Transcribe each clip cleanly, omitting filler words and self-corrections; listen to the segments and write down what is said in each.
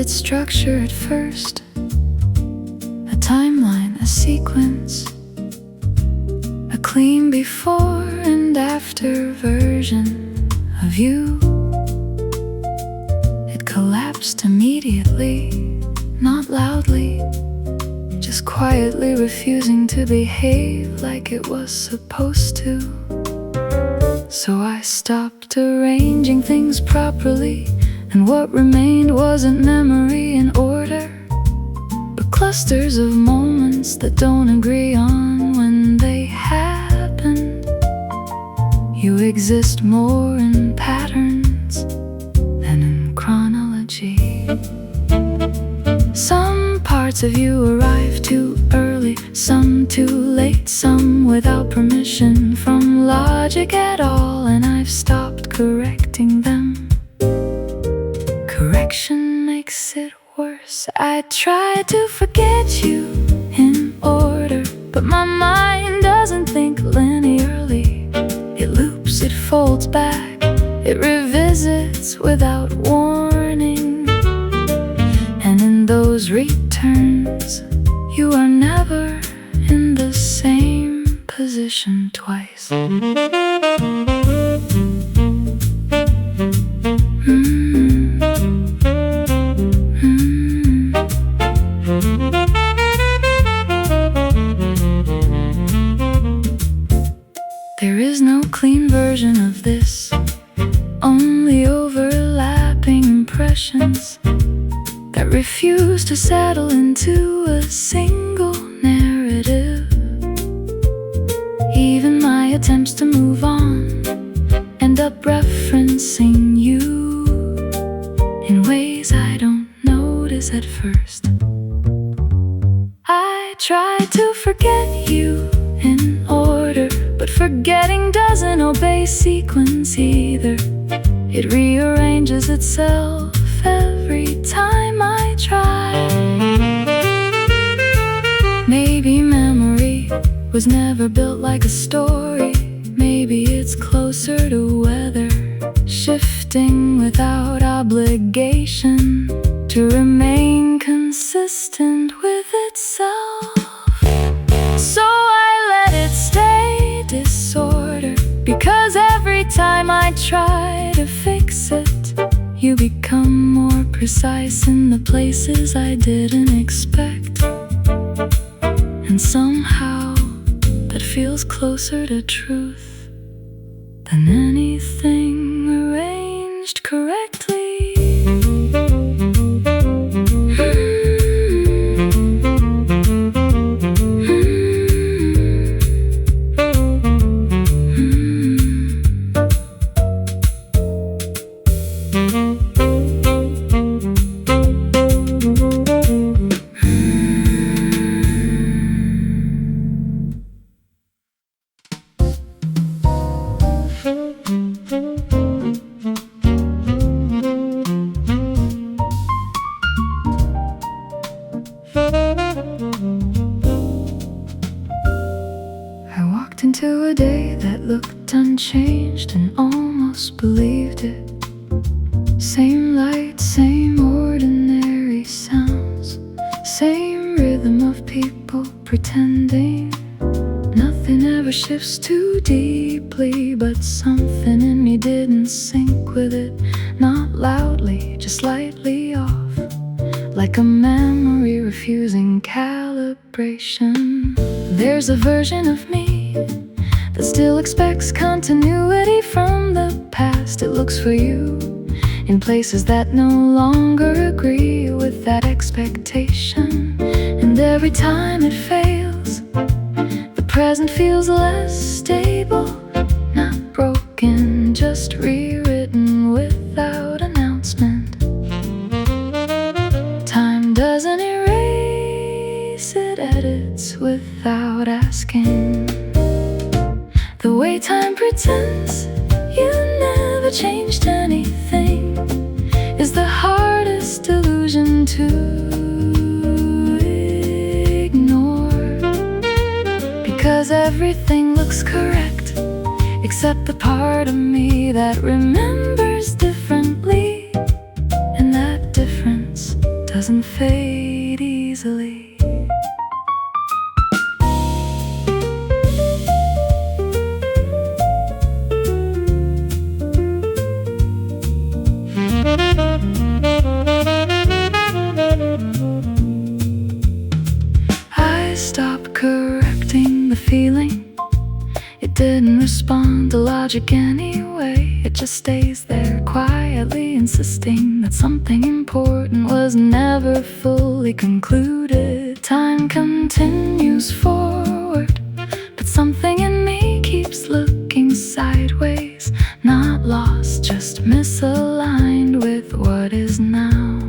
its structure at first, a timeline, a sequence, a clean before and after version of you. It collapsed immediately, not loudly, just quietly refusing to behave like it was supposed to. So I stopped arranging things properly, and what remained wasn't memory in order, but clusters of moments that don't agree on when they happened. You exist more in patterns than in chronology. Some parts of you arrive too early, some too late, some without permission from logic at all, and I've stopped correcting them. Correction makes it worse. I try to forget you in order, but my mind doesn't think linearly. It loops, it folds back, it revisits without warning. And in those returns, you are never in the same position twice. There is no clean version of this, only overlapping impressions that refuse to settle into a single narrative. Even my attempts to move on end up referencing you in ways I don't notice at first. I try to forget you in order, but forgetting doesn't obey sequence either. It rearranges itself every time I try. Maybe memory was never built like a story. Maybe it's closer to weather, shifting without obligation to remain consistent with itself. So I let it stay disorder, because every time I try to fix it, you become more precise in the places I didn't expect. And somehow that feels closer to truth than anything arranged correctly. I walked into a day that looked unchanged and almost believed it. Same light, same ordinary sounds, same rhythm of people pretending. Nothing ever shifts too deeply, but something in me didn't sync with it. Not loudly, just slightly off, like a memory refusing calibration. There's a version of me that still expects continuity from the past. It looks for you in places that no longer agree with that expectation. And every time it fails, the present feels less stable. Not broken, just rewritten without announcement. Time doesn't erase, it edits without asking. The way time pretends you never changed anything is the hardest illusion to ignore, because everything looks correct except the part of me that remembers differently, and that difference fade easily. I stopped correcting the feeling. It didn't respond to logic anyway. It just stays there quietly, insisting that something important was never fully concluded. Time continues forward, but something in me keeps looking sideways. Not lost, just misaligned with what is now.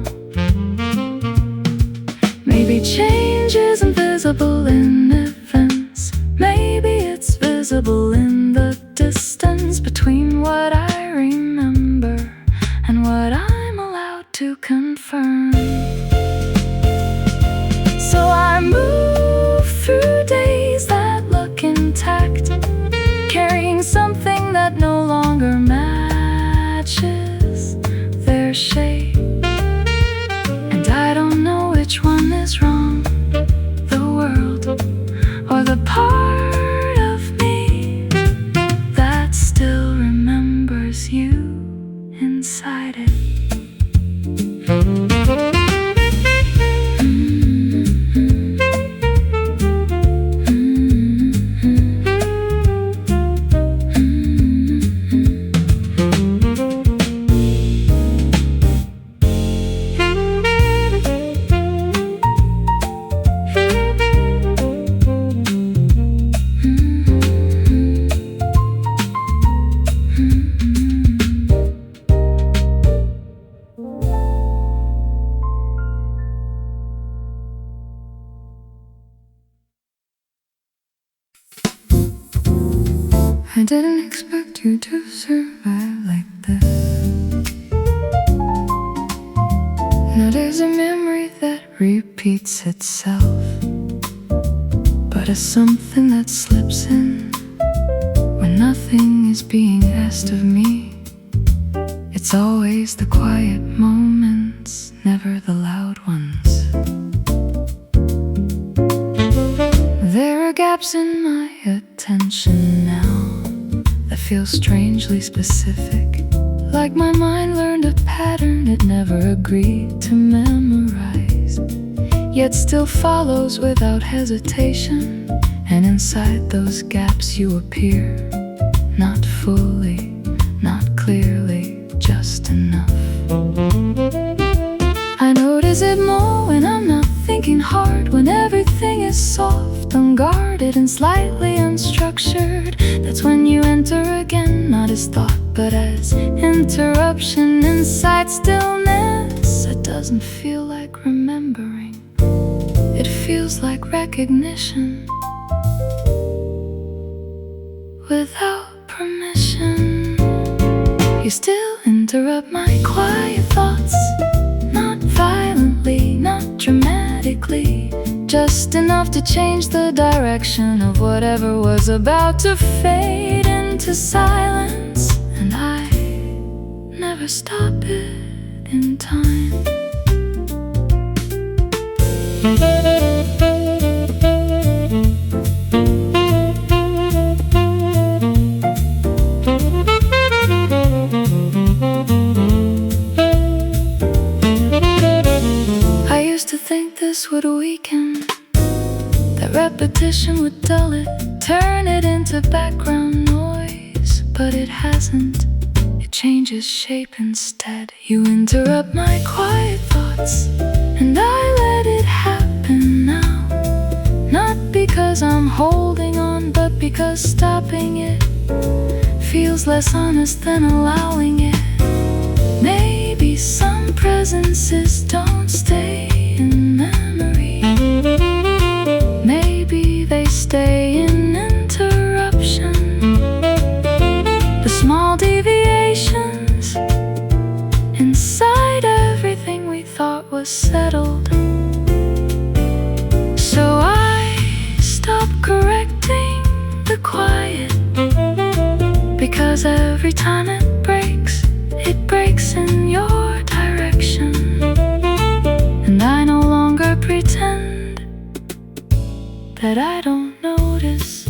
Maybe change isn't visible in events. Maybe it's visible in the distance between what I remember and what I'm allowed to confirm. So I move through days that look intact, carrying something that no longer matches their shape. And I don't know which one is wrong, the world or the part of me that still remembers you inside it. I didn't expect you to survive like this. Now there's a memory that repeats itself, but it's something that slips in when nothing is being asked of me. It's always the quiet moments, never the loud ones. There are gaps in my attention now that feel strangely specific, like my mind learned a pattern it never agreed to memorize, yet still follows without hesitation. And inside those gaps you appear, not fully, not clearly, just enough. I notice it more when I'm not thinking hard, when everything is soft, unguarded, and slightly unstructured. That's when you enter again, not as thought, but as interruption inside stillness. It doesn't feel like remembering, it feels like recognition without permission. You still interrupt my quiet thoughts, not violently, not dramatically, just enough to change the direction of whatever was about to fade into silence. And I never stop it in time. I used to think this would weaken, that repetition would dull it, turn it into background noise, but it hasn't. It changes shape instead. You interrupt my quiet thoughts, and I let it happen now. Not because I'm holding on, but because stopping it feels less honest than allowing it. Maybe some presences don't stay in memory, maybe they stay in interruption. The small deviations inside everything we thought was settled. So I stopped correcting the quiet, because every time it breaks in your direction. And I know that I don't notice.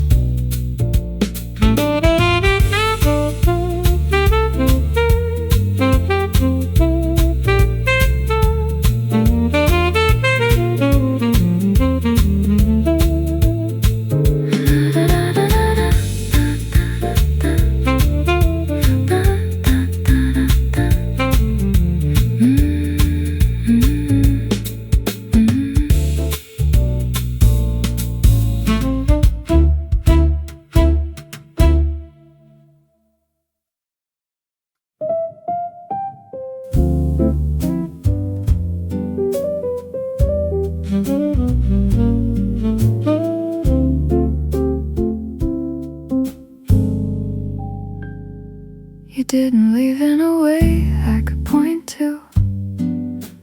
You didn't leave in a way I could point to.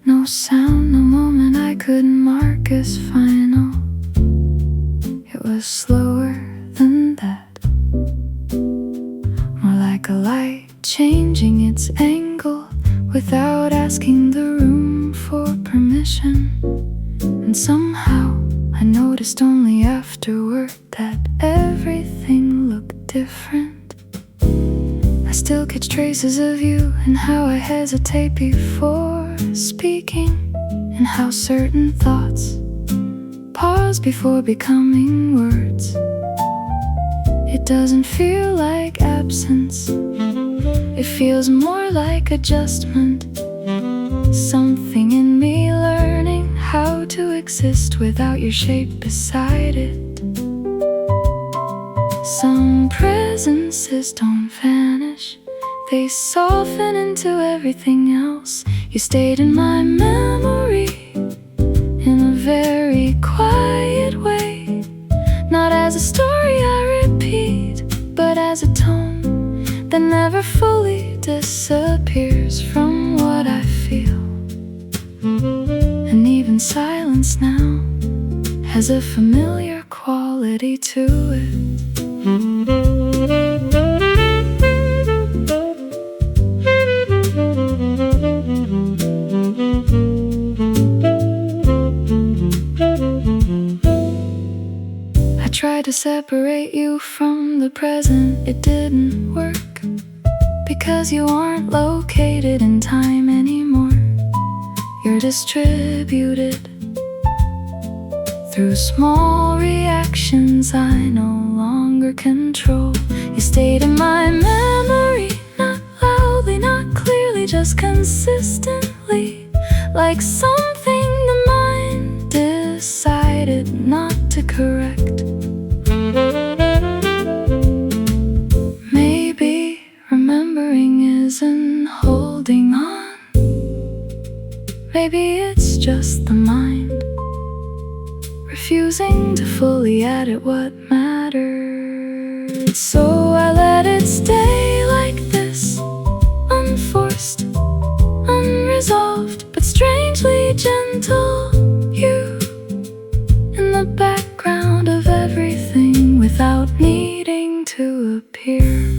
No sound, no moment I couldn't mark as final. It was slower than that, more like a light changing its angle without asking the room for permission. And somehow I noticed only afterward that everything looked different. I still catch traces of you and how I hesitate before speaking, and how certain thoughts pause before becoming words. It doesn't feel like absence, it feels more like adjustment. Something in me learning how to exist without your shape beside it. Some presences don't vanish, they soften into everything else. You stayed in my memory in a very quiet way, not as a story I repeat, but as a tone that never fully disappears from what I feel. And even silence now has a familiar quality to it. I tried to separate you from the present, it didn't work, because you aren't located in time anymore. You're distributed through small reactions I no longer control. You stayed in my memory, not loudly, not clearly, just consistently, like something the mind decided not to correct. Maybe remembering isn't holding on, maybe it's just the mind refusing to fully edit what mattered. So I let it stay like this, unforced, unresolved, but strangely gentle. You in the background of everything without needing to appear.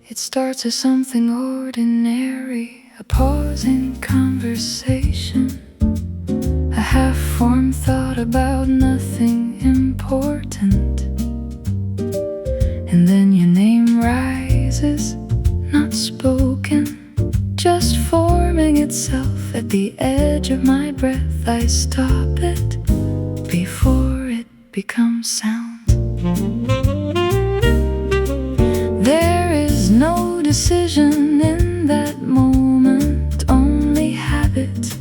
It starts as something ordinary, a pause in conversation, a half-formed thought about nothing important. And then your name rises, not spoken, just forming itself at the edge of my breath. I stop it before it becomes sound. There is no decision in that moment, only habit.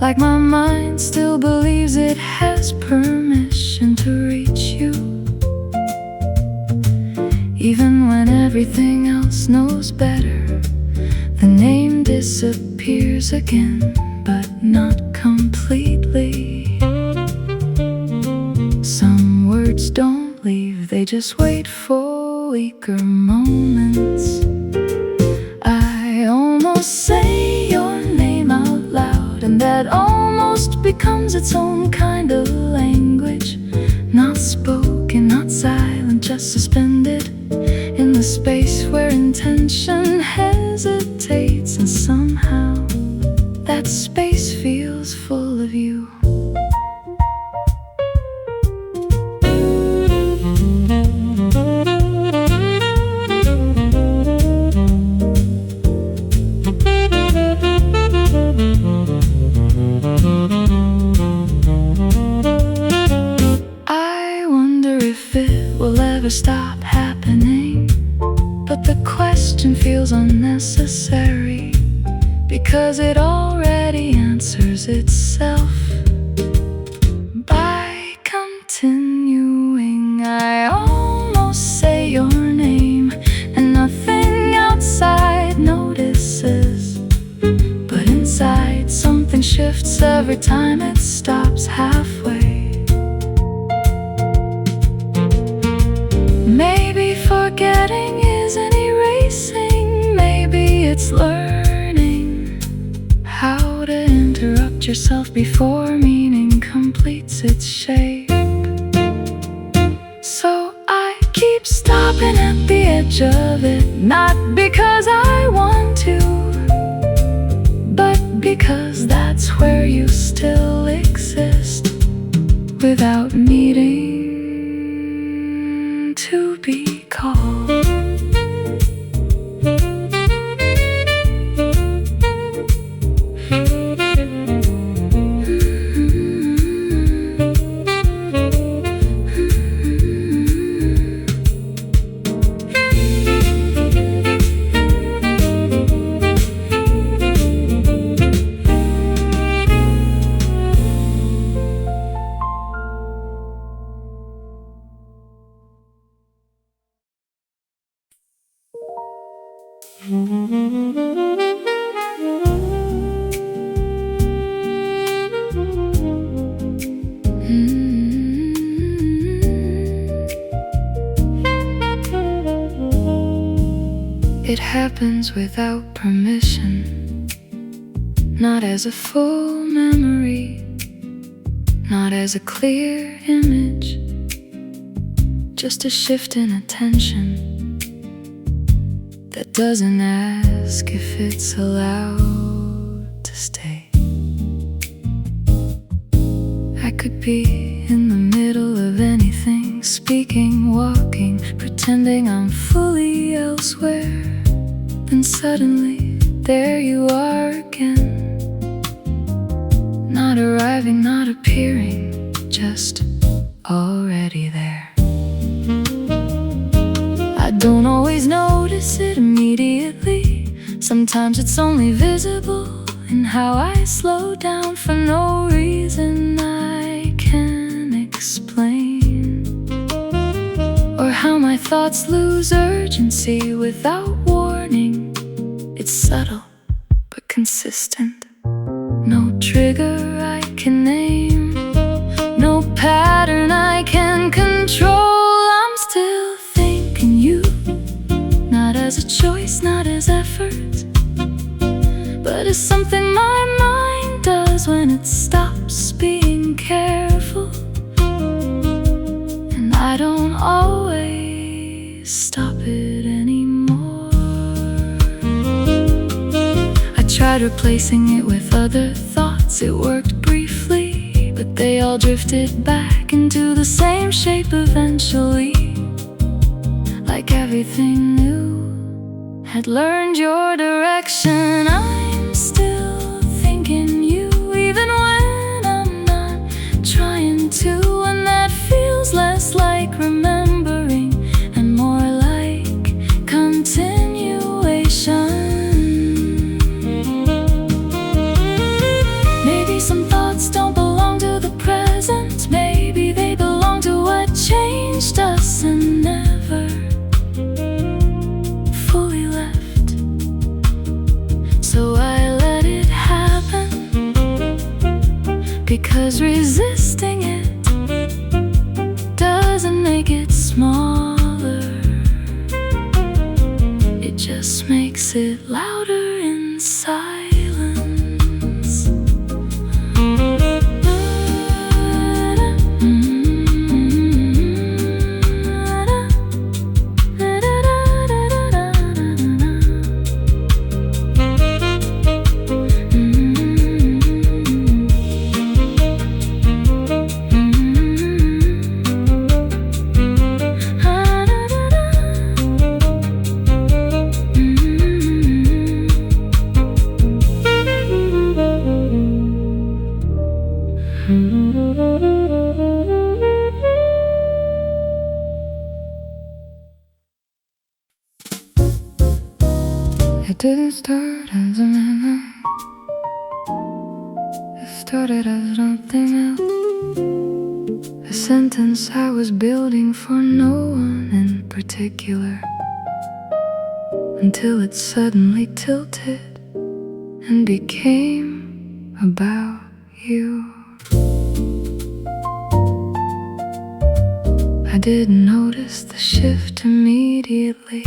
Like my mind still believes it has permission to reach you, even when everything else knows better. The name then disappears again, but not completely. Some words don't leave, they just wait for weaker moments. I almost say your name out loud, and that almost becomes its own kind of language. Not spoken, not silent, just suspended in the space where intention hesitates. And somehow that space feels full of you. I wonder if it will ever stop happening, but the question feels unnecessary, because it already answers itself by continuing. I almost say your name, and nothing outside notices, but inside something shifts every time it stops halfway. Maybe forgetting isn't erasing, maybe it's learning how to interrupt yourself before meaning completes its shape. So I keep stopping at the edge of it, not because I want to, but because that's where you still exist, without needing to be called. It happens without permission, not as a full memory, not as a clear image, just a shift in attention that doesn't ask if it's allowed to stay. I could be in the middle of anything, speaking, walking, pretending I'm fully elsewhere. Then suddenly, there you are again. Not arriving, not appearing, just already there. I don't always notice it immediately. Sometimes it's only visible in how I slow down for no reason I can explain, or how my thoughts lose urgency without warning. It's subtle but consistent. No trigger I can name, no pattern I can control. I'm still thinking you, not as a choice, not as effort, but as something my mind does when it stops being careful. And I don't always stop it anymore. I tried replacing it with other thoughts. It worked briefly, but they all drifted back into the same shape eventually. Like everything new had learned your direction. I'm still thinking you, even when I'm not trying to. And that feels less like remembering and more like continuation. Maybe some thoughts don't belong to the present. Maybe they belong to what changed us and never fully left. So because resisting it doesn't make it smaller. It just makes it louder in silence. It didn't start as a memory. It started as something else, a sentence I was building for no one in particular, until it suddenly tilted and became about you. I didn't notice the shift immediately.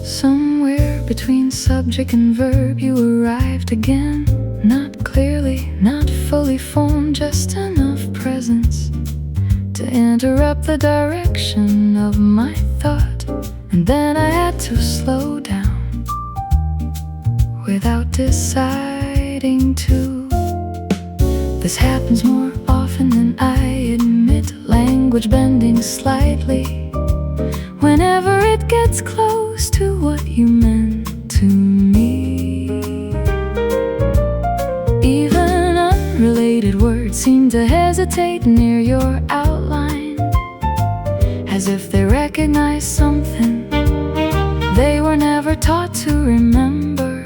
Somewhere between subject and verb you arrived again. Not clearly, not fully formed, just enough presence to interrupt the direction of my thought. And then I had to slow down without deciding to. This happens more often than I admit, language bending slightly whenever it gets close to what you meant to me. Even unrelated words seem to hesitate near your outline, as if they recognize something they were never taught to remember.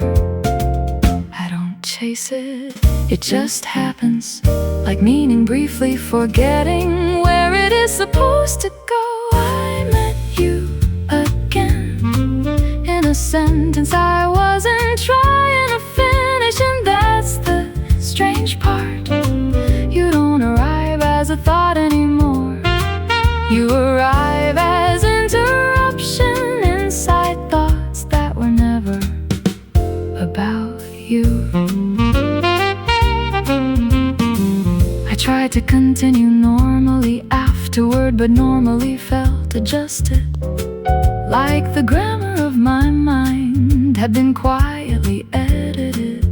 I don't chase it, it just happens, like meaning briefly forgetting where it is supposed to go. I met you again in a sentence I wasn't trying to finish, and that's the strange part. You don't arrive as a thought anymore. You arrive as interruption inside thoughts that were never about you. I tried to continue normally afterward, but normally felt adjusted, like the grammar of my mind had been quietly edited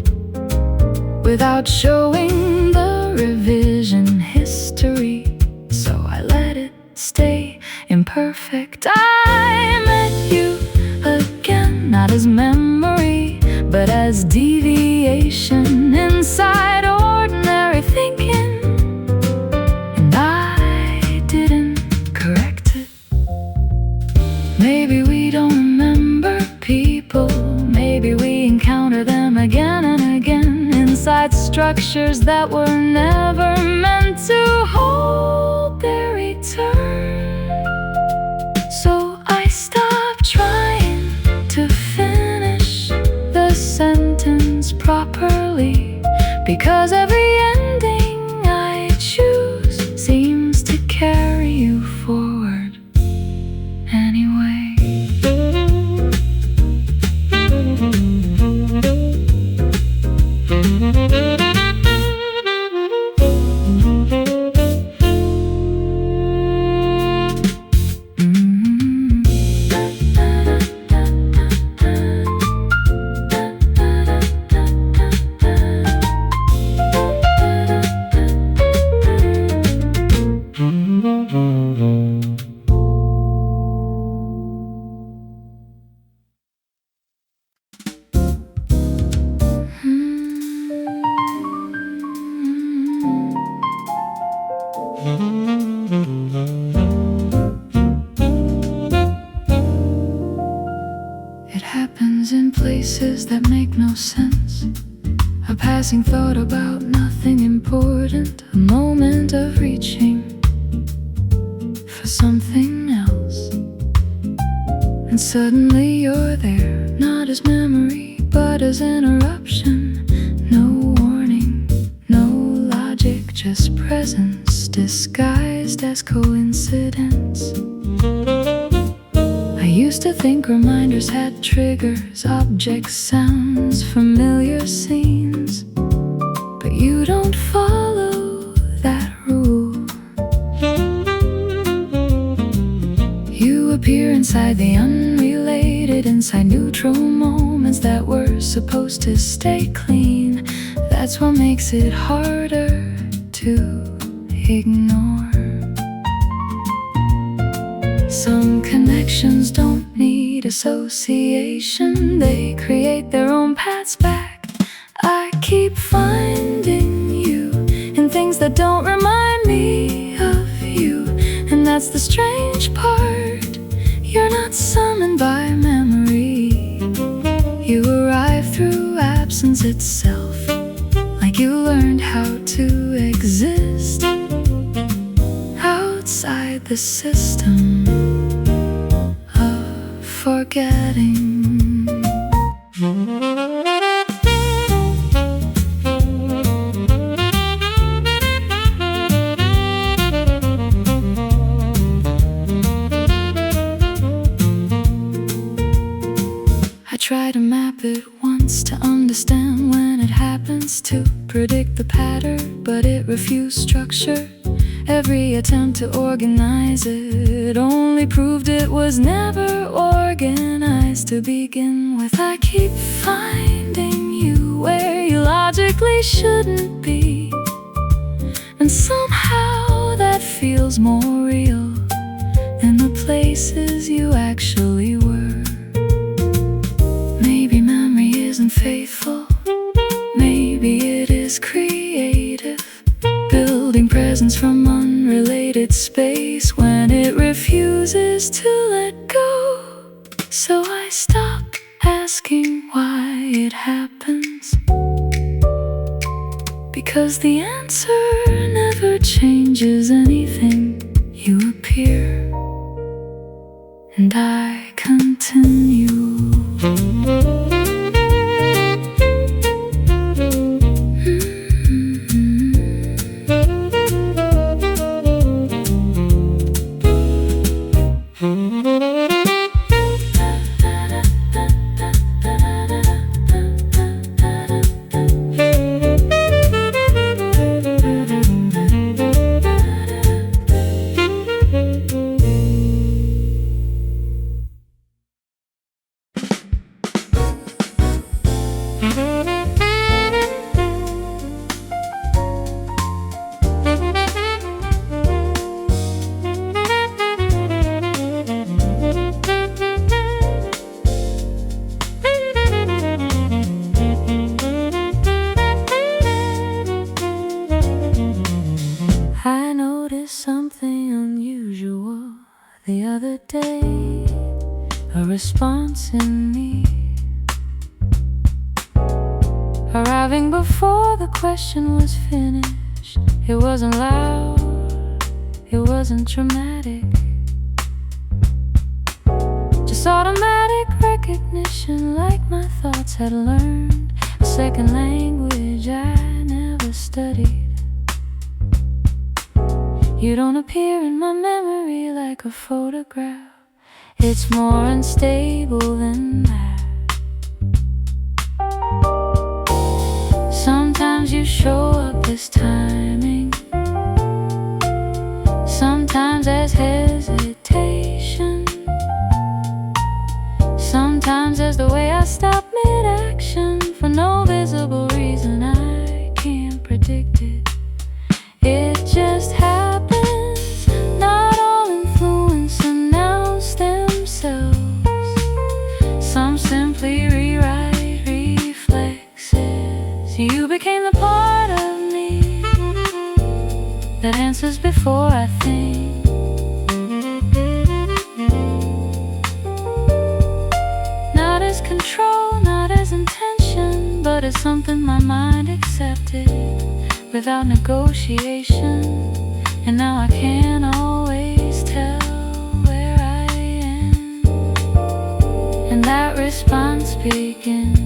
without showing the revision history. So I let it stay imperfect. I met you again, not as memory, but as deviation inside ordinary thinking. And I didn't correct it. Maybe we don't remember people, maybe we encounter them again and again inside structures that were never meant to hold their return. So I stopped trying to finish the sentence properly, because every ending I choose seems to carry you forward anyway. It happens in places that make no sense, a passing thought about nothing important, a moment of reaching for something else, and suddenly you're there, not as memory but as interruption. No warning, presence disguised as coincidence. I used to think reminders had triggers, objects, sounds, familiar scenes. But you don't follow that rule. You appear inside the unrelated, inside neutral moments that were supposed to stay clean. That's what makes it harder to ignore. Some connections don't need association, they create their own paths back. I keep finding you in things that don't remind me of you, and that's the strange part. You're not summoned by memory. You arrive through absence itself, like you learned how to exist outside the system of forgetting. I try to map it once to understand when it happens, to predict the pattern, but it refused structure. Every attempt to organize it only proved it was never organized to begin with. I keep finding you where you logically shouldn't be, and somehow that feels more real in the places you actually were. Maybe memory isn't faithful, maybe it is creative, building presence from unrelated space when it refuses to let go. So I stop asking why it happens, because the answer never changes anything. You appear and I continue. I noticed something unusual the other day, a response in me, arriving before the question was finished. It wasn't loud, it wasn't dramatic, just automatic recognition, like my thoughts had learned a second language I never studied. You don't appear in my memory like a photograph, it's more unstable than that. Sometimes you show up as timing, sometimes as hesitation, sometimes as the way I stop mid-action for no visible reason. I can't predict it, it just happens. Not all influence announce themselves, some simply rewrite reflexes. You became the part of me that answers before I think. Not as control, not as intention, but as something my mind accepted without negotiation. And now I can't always tell where I am, and that response begins.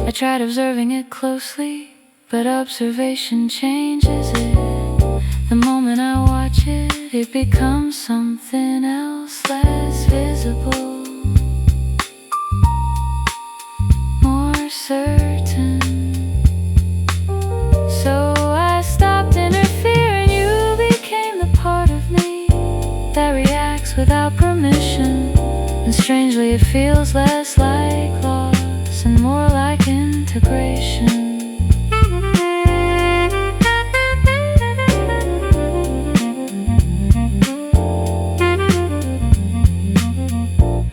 I tried observing it closely, but observation changes it. The moment I watch it, it becomes something else, less visible, more certain. So I stopped interfering, you became the part of me that reacts without permission. And strangely it feels less like loss and more like integration.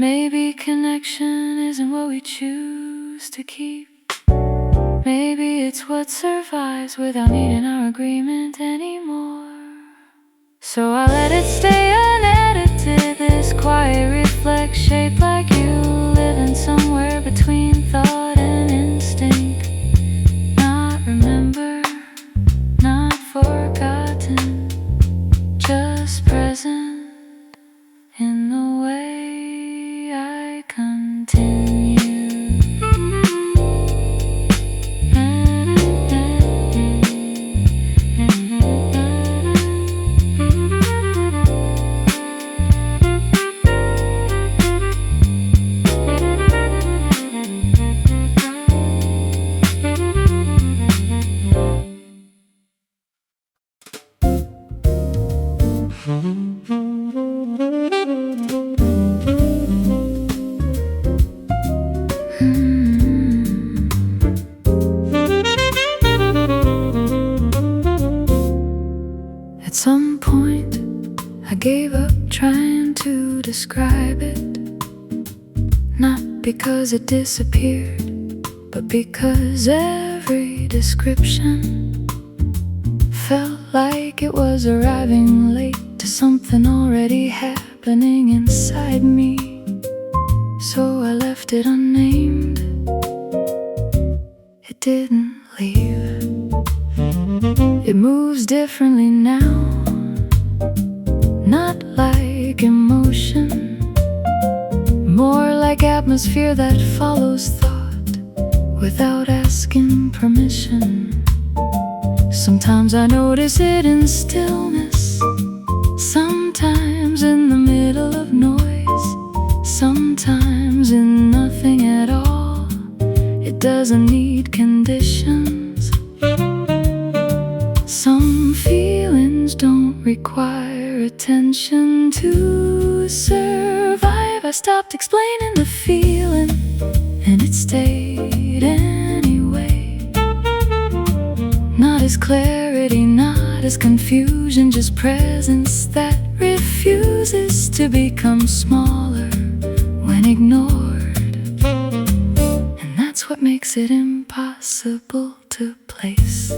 Maybe connection isn't what we choose to keep. Maybe it's what survives without needing our agreement anymore. So I let it stay unedited, this quiet reflex shaped like you, living somewhere between thought and instinct. Not remembered, not forgotten, just present in the way I continue. At some point, I gave up trying to describe it. Not because it disappeared, but because every description felt like it was arriving late to something already happening inside me. So I left it unnamed. It didn't leave. It moves differently now, not like emotion, more like atmosphere that follows thought without asking permission. Sometimes I notice it in stillness, sometimes in the middle of noise, sometimes in nothing at all. It doesn't need conditions. Some feelings don't require attention to survive. I stopped explaining the feeling, and it stayed anyway. Not as clarity, not as confusion, just presence that refuses to become smaller when ignored. And that's what makes it impossible to place.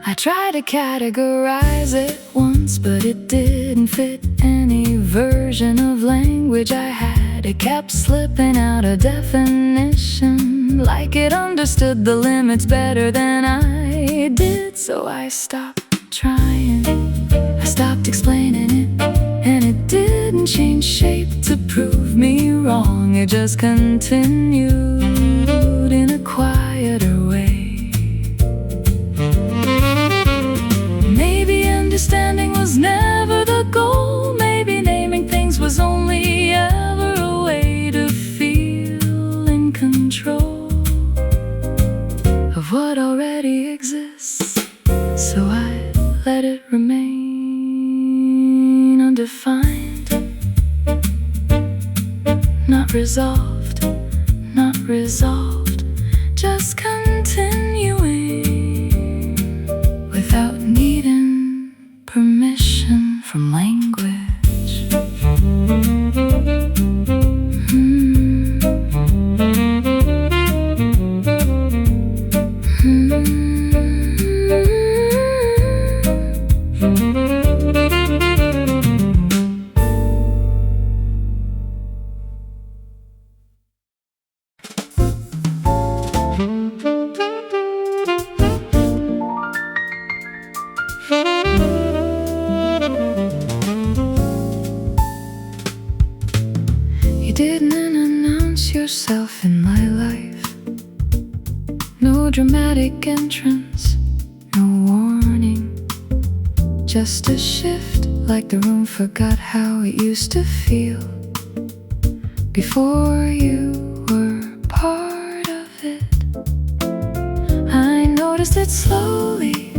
I tried to categorize it once, but it didn't fit any version of language I had. It kept slipping out of definition, like it understood the limits better than I did. So I stopped trying, I stopped explaining it, and it didn't change shape to prove me wrong. It just continued in a quieter way. Maybe understanding was never the goal. Maybe naming things was only ever a way to feel in control of what already exists. So I let it remain undefined, not resolved, not resolved, just continuing without needing permission from language. didn't announce yourself in my life. No dramatic entrance, no warning. Just a shift, like the room forgot how it used to feel before you were part of it. I noticed it slowly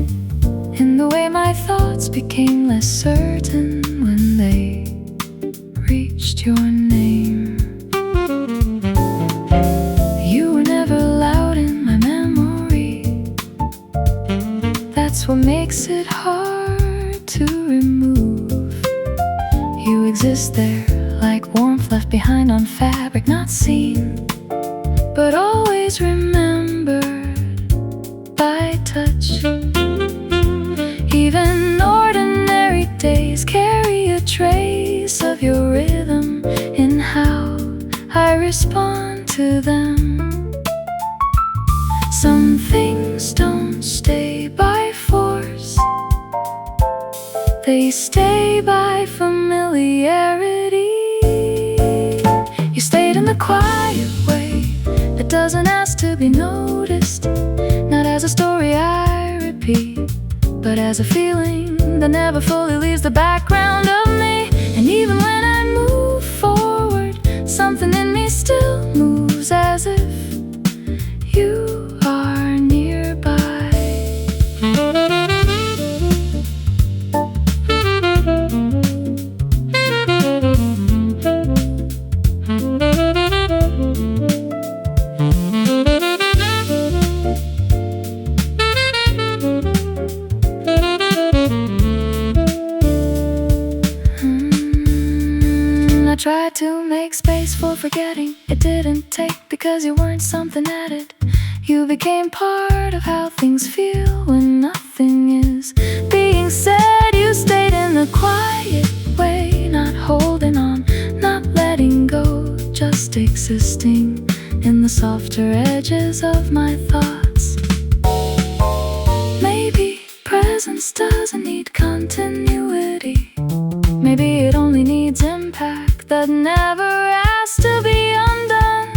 in the way my thoughts became less certain when they reached your name. You were never loud in my memory. That's what makes it hard to remove. You exist there like warmth left behind on fabric, not seen, but always remembered by touch. Even ordinary days carry a trace of your rhythm in how I respond to them. Some things don't stay by force, they stay by familiarity. You stayed in the quiet way that doesn't ask to be noticed, not as a story I repeat, but as a feeling that never fully leaves the background of me. And even when I move forward, something in me still moves as if you are nearby. I tried to make space for forgetting. It didn't take because you weren't something added. You became part of how things feel when nothing is being said. You stayed in the quiet way, not holding on, not letting go, just existing in the softer edges of my thoughts. Maybe presence doesn't need continuity. Maybe it only needs impact that never has to be undone.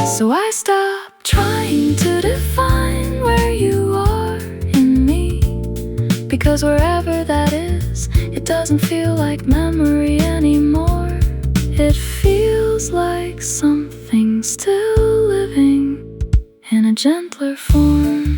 So I stopped trying to define where you are in me, because wherever that is, it doesn't feel like memory anymore. It feels like something still living in a gentler form.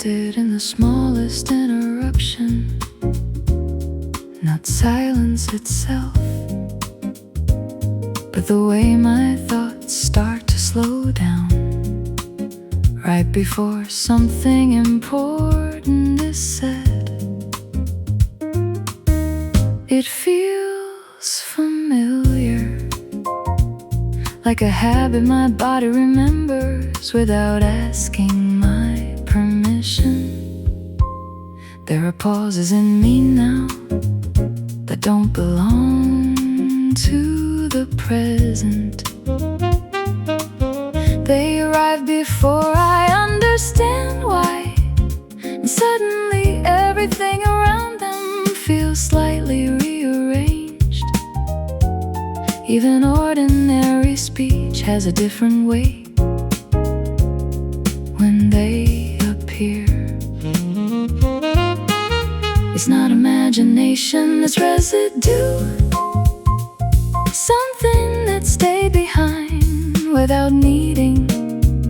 It in the smallest interruption, not silence itself, but the way my thoughts start to slow down right before something important is said. It feels familiar, like a habit my body remembers without asking my permission. There are pauses in me now that don't belong to the present. They arrive before I understand why, and suddenly everything around them feels slightly rearranged. Even ordinary speech has a different weight when they appear. It's not imagination, it's residue, something that stayed behind without needing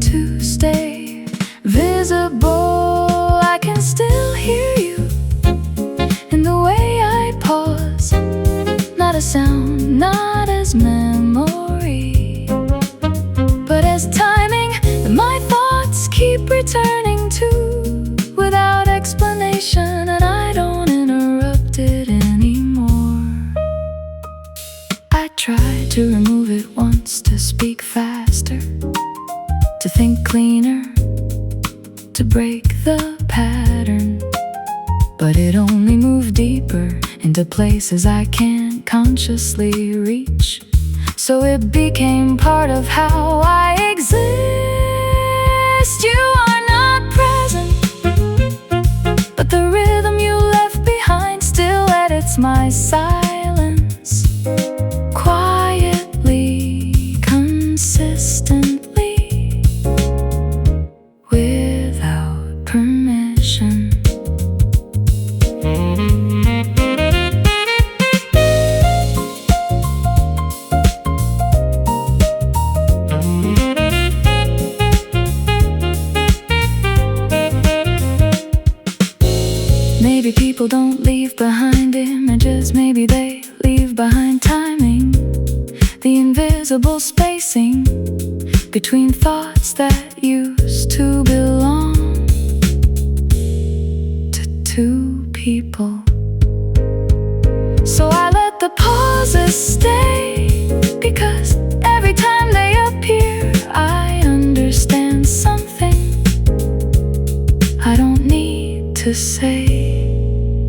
to stay visible. I can still hear you in the way I pause as sound, not as memory, but as timing that my thoughts keep returning to without explanation, and I don't interrupt it anymore. I tried to remove it once, to speak faster, to think cleaner, to break the pattern, but it only moved deeper into places I can't consciously reach. So it became part of how I exist. You are not present, but the rhythm you left behind still edits my silence, quietly, consistently, without permission. Maybe people don't leave behind images, maybe they leave behind timing, the invisible spacing between thoughts that used to belong to two people. So I let the pauses stay, because every time they appear I understand something I don't need to say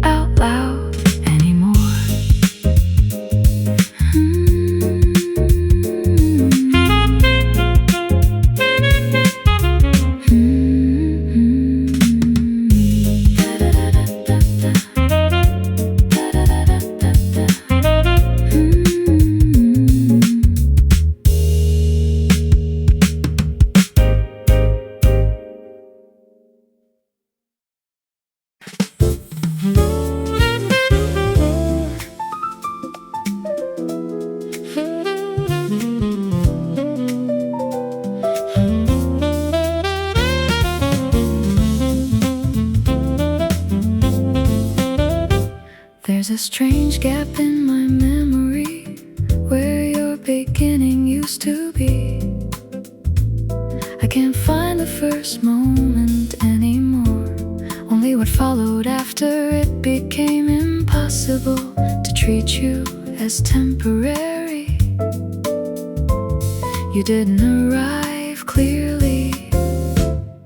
out loud anymore. There's a strange gap in my memory where your beginning used to be. I can't find the first moment anymore, only what followed after it became impossible to treat you as temporary. You didn't arrive clearly,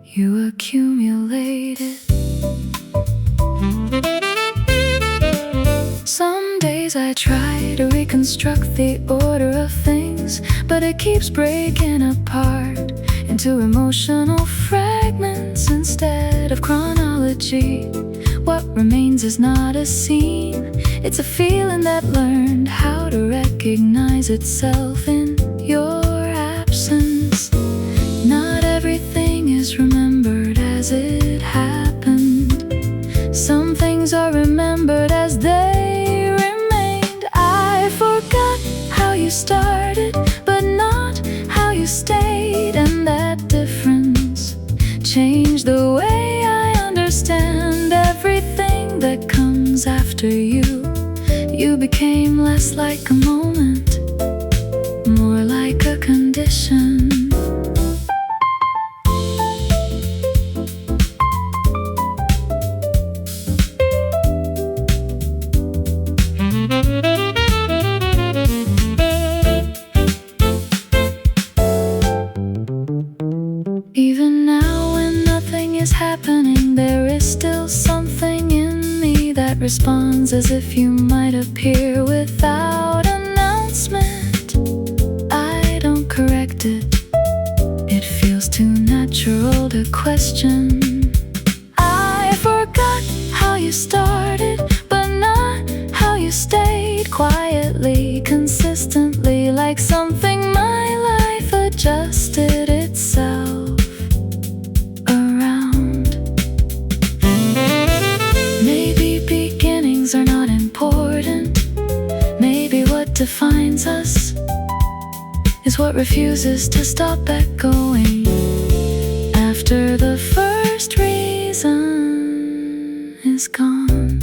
you accumulated. Some days I try to reconstruct the order of things, but it keeps breaking apart into emotional fragments instead of chronology. What remains is not a scene, it's a feeling that learned how to recognize itself in your absence. Not everything is remembered as it happened. Some things are remembered as they remained. I forgot how you started, but not how you stayed, and that difference changed the way I understand everything that comes after you. You became less like a moment, more like a condition. Even now when nothing is happening, there is still something in me that responds as if you might appear without announcement. I don't correct it, it feels too natural to question. I forgot how you started, but not how you stayed, quietly, consistently, like something my life adjusted itself around. Maybe beginnings are not important. Maybe what defines us is what refuses to stop echoing after the first reason is gone.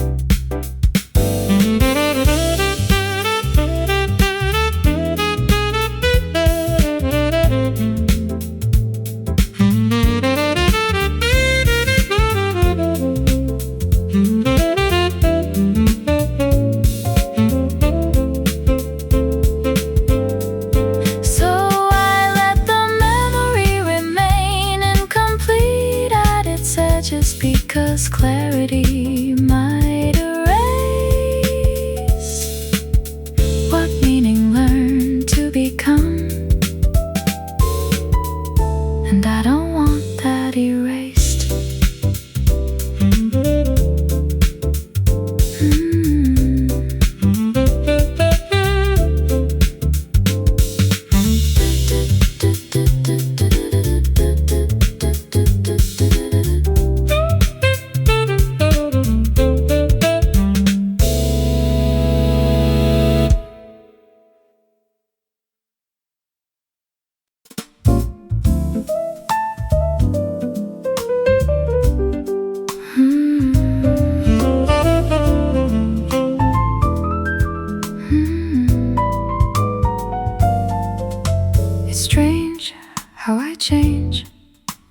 change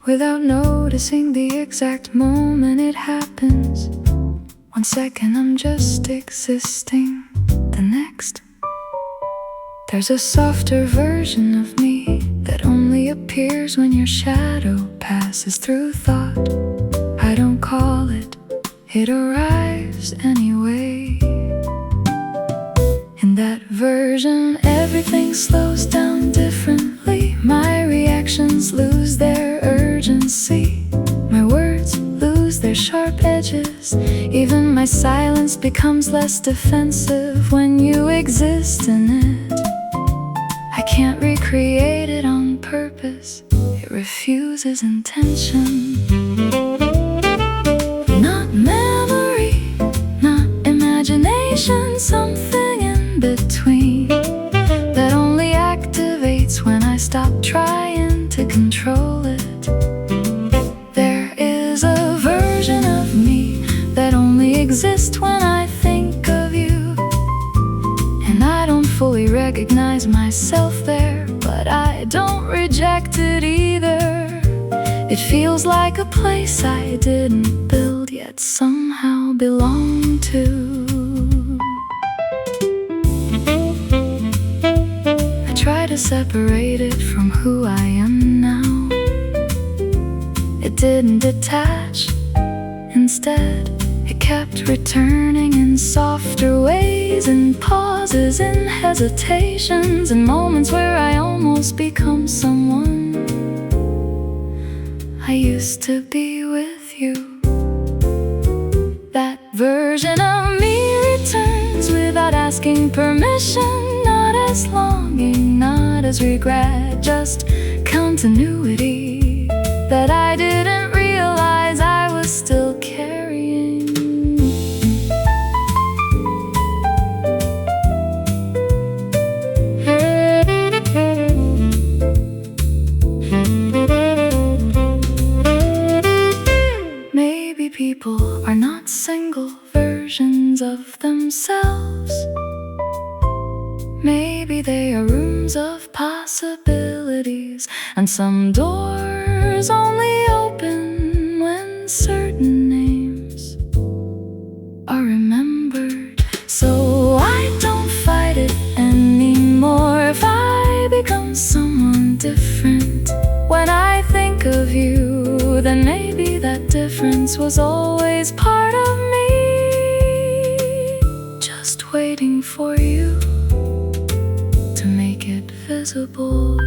without noticing the exact moment it happens. 1 second I'm just existing, the next there's a softer version of me that only appears when your shadow passes through thought. I don't call it, it arrives anyway. In that version, everything slows down differently. My reactions lose their urgency. My words lose their sharp edges. Even my silence becomes less defensive when you exist in it. I can't recreate it on purpose. It refuses intention. Not memory, not imagination, something in between that only activates when I stop trying to control it. There is a version of me that only exists when I think of you, and I don't fully recognize myself there, but I don't reject it either. It feels like a place I didn't build, yet somehow belong to. I try to separate it from who I am now. It didn't detach. Instead, it kept returning in softer ways, in pauses, in hesitations, in moments where I almost become someone I used to be with you. That version of me returns without asking permission, not as longing, not as regret, just continuity that I didn't realize I was still carrying. Maybe people are not single versions of themselves. Maybe they are rooms of possibilities, and some doors only open when certain names are remembered. So I don't fight it anymore if I become someone different. When I think of you, then maybe that difference was always part of me, just waiting for you to make it visible.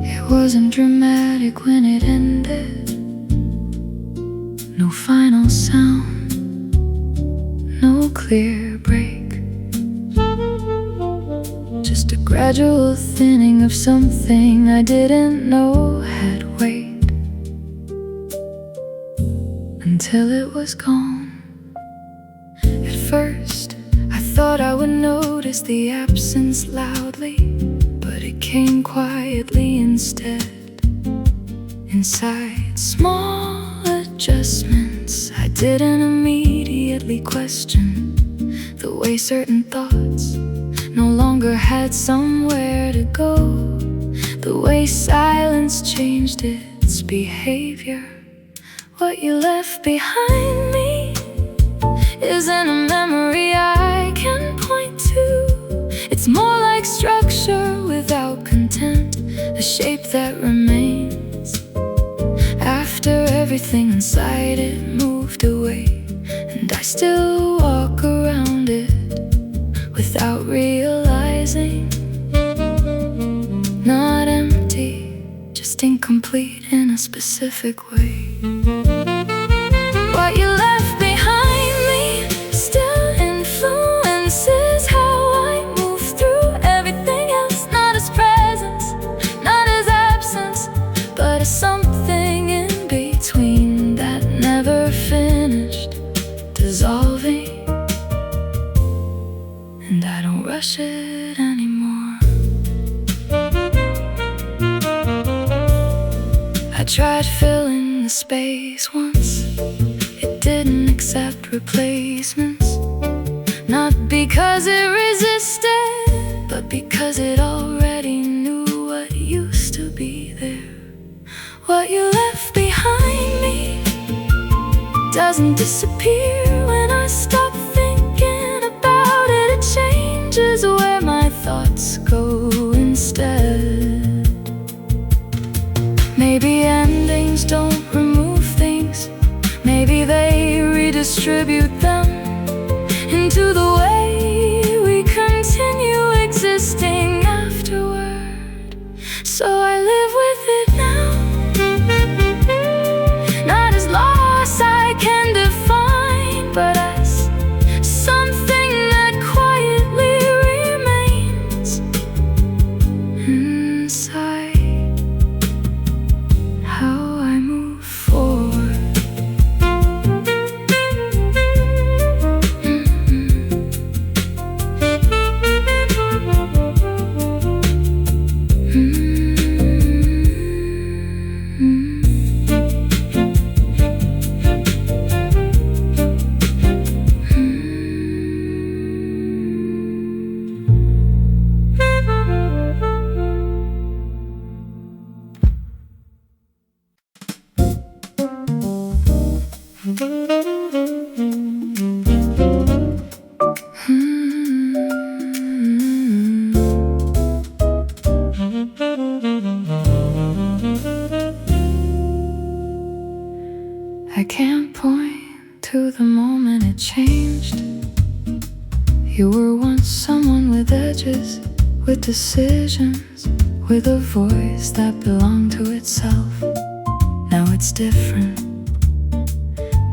It wasn't dramatic when it ended. No final sound, no clear break. Just a gradual thinning of something I didn't know had weight, until it was gone. At first, I thought I would notice the absence loudly, but it came quietly instead. Inside, small adjustments I didn't immediately question. The way certain thoughts no longer had somewhere to go. The way silence changed its behavior. What you left behind me isn't a memory I can point to. It's more like structure without content, a shape that remains after everything inside it moved away. And I still walk around it without realizing. Not empty, just incomplete in a specific way. What you left behind me still influences how I move through everything else. Not as presence, not and I don't rush it anymore. I tried filling the space once, it didn't accept replacements. Not because it resisted, but because it already knew what used to be there. What you left behind me doesn't disappear when I stop thinking about it. It changes where my thoughts go instead. Maybe endings don't remove things, maybe they redistribute them into the way we continue existing afterward. So I live with it now, not as loss I can define, but as something that quietly remains inside how I move forward. I can't point to the moment it changed. You were once someone with edges, with decisions, with a voice that belonged to itself. Now it's different.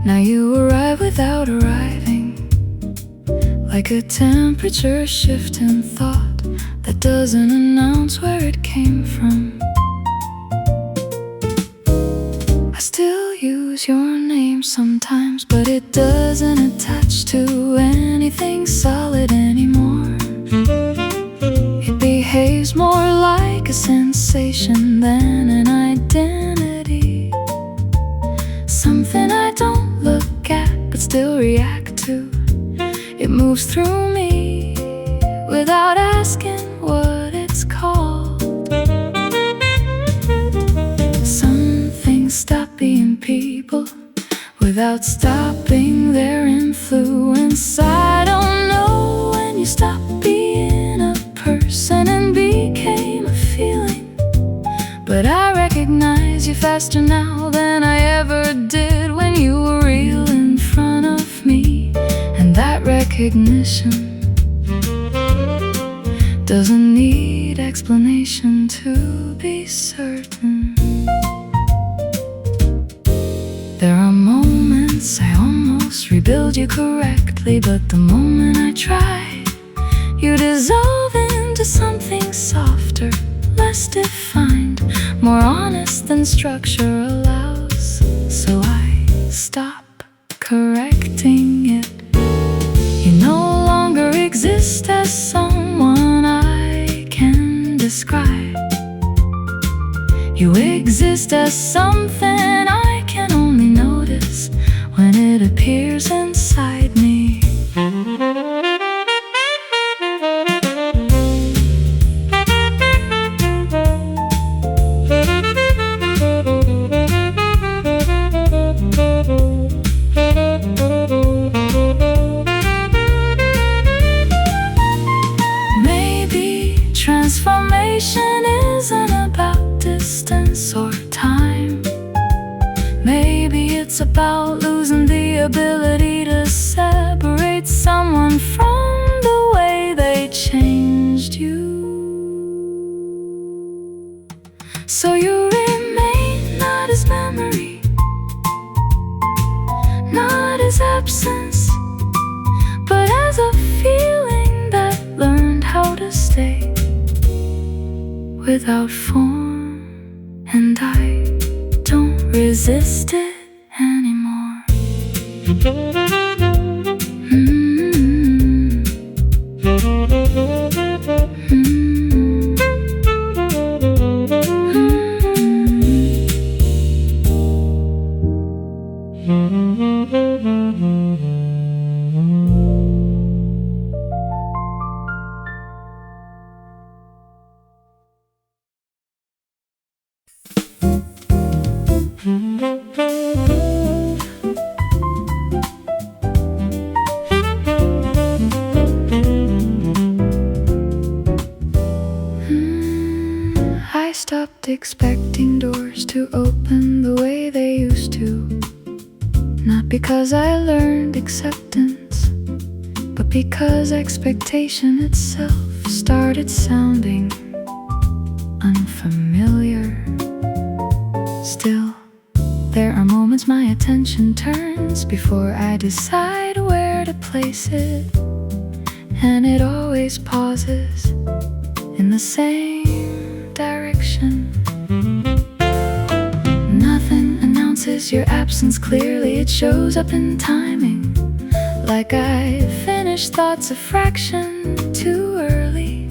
Now you arrive without arriving, like a temperature shift in thought that doesn't announce where it came from. I still use your name sometimes, but it doesn't attach to anything solid anymore. It behaves more like a sensation than an identity, something I don't look at but still react to. It moves through me without asking what it's called. Some things stop being people without stopping their influence. I don't know when you stopped being a person and became a feeling, but I recognize you faster now than I ever did when you were real in front of me. And that recognition doesn't need explanation to be certain. There are moments I almost rebuild you correctly, but the moment I try, you dissolve into something softer, less defined, more honest than structure allows. So I stop correcting it. You no longer exist as someone I can describe. You exist as something I can only notice when it appears inside me. Transformation isn't about distance or time. Maybe it's about losing the ability to separate someone from the way they changed you. So you remain not as memory, not as absence, but as a feeling that learned how to stay without form, and I don't resist it anymore. Mm-hmm. stopped expecting doors to open the way they used to. Not because I learned acceptance, but because expectation itself started sounding unfamiliar. Still, there are moments my attention turns before I decide where to place it, and it always pauses in the same direction. Nothing announces your absence clearly, it shows up in timing, like I finished thoughts a fraction too early,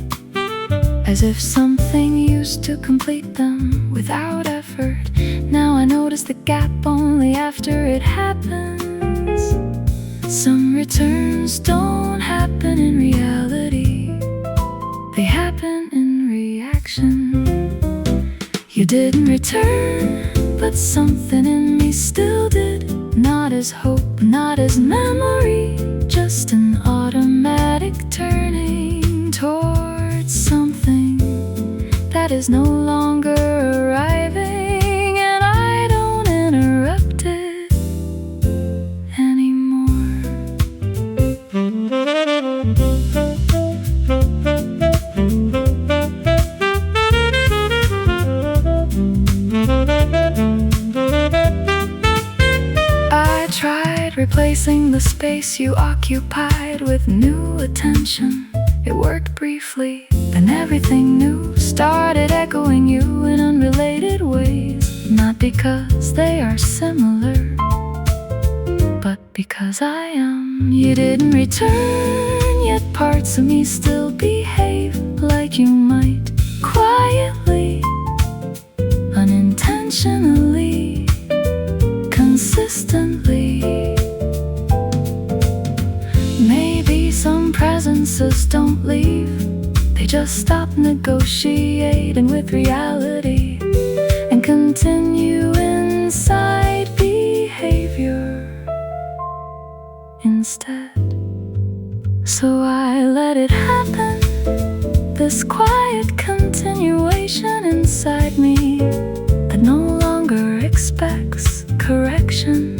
as if something used to complete them without effort. Now I notice the gap only after it happens. Some returns don't happen in reality, they happen in reaction. You didn't return, but something in me still did. Not as hope, not as memory, just an automatic turning towards something that is no longer arriving, and I don't interrupt it anymore. I tried replacing the space you occupied with new attention. It worked briefly, then everything new started echoing you in unrelated ways. Not because they are similar, but because I am. You didn't return, yet parts of me still behave like you might, quietly, unintentionally, consistently. Maybe some presences don't leave, they just stop negotiating with reality and continue inside behavior instead. So I let it happen, this quiet continuation inside me that no longer expects correction.